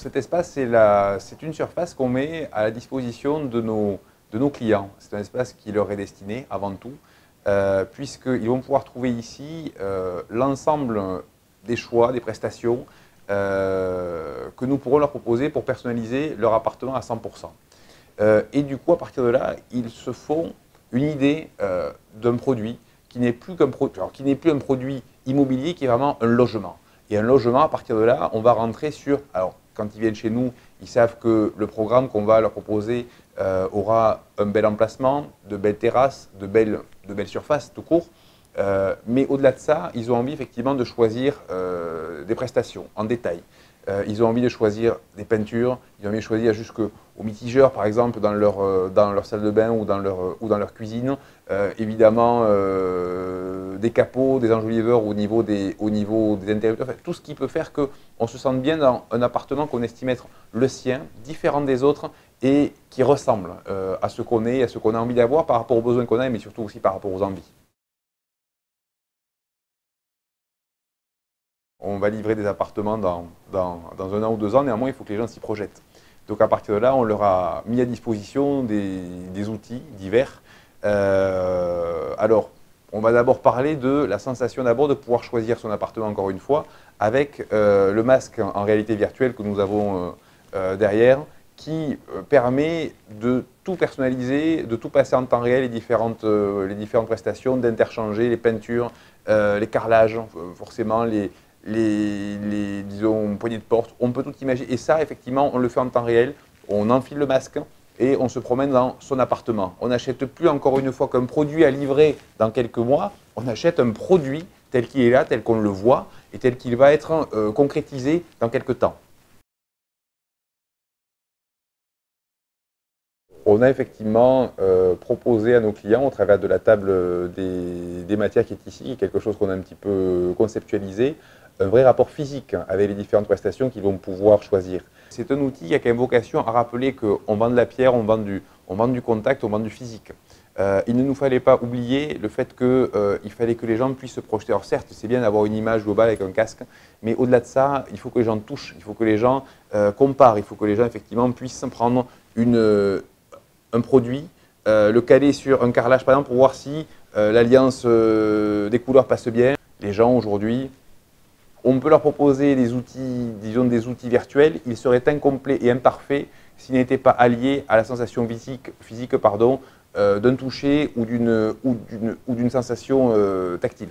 cet espace, c'est une surface qu'on met à la disposition de nos clients. C'est un espace qui leur est destiné avant tout, puisqu'ils vont pouvoir trouver ici l'ensemble des choix, des prestations que nous pourrons leur proposer pour personnaliser leur appartement à 100%. Et du coup, à partir de là, ils se font une idée d'un produit qui n'est plus un produit immobilier, qui est vraiment un logement. Et un logement, à partir de là, on va rentrer sur… Alors, quand ils viennent chez nous, ils savent que le programme qu'on va leur proposer aura un bel emplacement, de belles terrasses, de belles surfaces tout court. Mais au-delà de ça, ils ont envie effectivement de choisir des prestations en détail. Ils ont envie de choisir des peintures, ils ont envie de choisir jusqu'au mitigeur, par exemple, dans leur salle de bain ou dans leur cuisine. Évidemment, des capots, des enjoliveurs au niveau des interrupteurs, enfin, tout ce qui peut faire qu'on se sente bien dans un appartement qu'on estime être le sien, différent des autres et qui ressemble à ce qu'on est, à ce qu'on a envie d'avoir par rapport aux besoins qu'on a, mais surtout aussi par rapport aux envies. On va livrer des appartements dans 1 an ou 2 ans, néanmoins il faut que les gens s'y projettent. Donc à partir de là, on leur a mis à disposition des outils divers. Alors, on va d'abord parler de la sensation d'abord de pouvoir choisir son appartement encore une fois avec le masque en réalité virtuelle que nous avons derrière, qui permet de tout personnaliser, de tout passer en temps réel, les différentes prestations, d'interchanger les peintures, les carrelages, forcément disons, poignées de porte, on peut tout imaginer. Et ça, effectivement, on le fait en temps réel, on enfile le masque et on se promène dans son appartement. On n'achète plus, encore une fois, qu'un produit à livrer dans quelques mois, on achète un produit tel qu'il est là, tel qu'on le voit et tel qu'il va être concrétisé dans quelques temps. On a effectivement proposé à nos clients, au travers de la table des matières qui est ici, quelque chose qu'on a un petit peu conceptualisé, un vrai rapport physique avec les différentes prestations qu'ils vont pouvoir choisir. C'est un outil qui a quand même vocation à rappeler qu'on vend de la pierre, on vend du contact, on vend du physique. Il ne nous fallait pas oublier le fait qu'il fallait que les gens puissent se projeter. Alors certes, c'est bien d'avoir une image globale avec un casque, mais au-delà de ça, il faut que les gens touchent, il faut que les gens comparent, il faut que les gens effectivement puissent prendre un produit, le caler sur un carrelage par exemple pour voir si l'alliance des couleurs passe bien. Les gens aujourd'hui, on peut leur proposer des outils, disons des outils virtuels, ils seraient incomplets et imparfaits s'ils n'étaient pas alliés à la sensation physique d'un toucher ou d'une sensation tactile.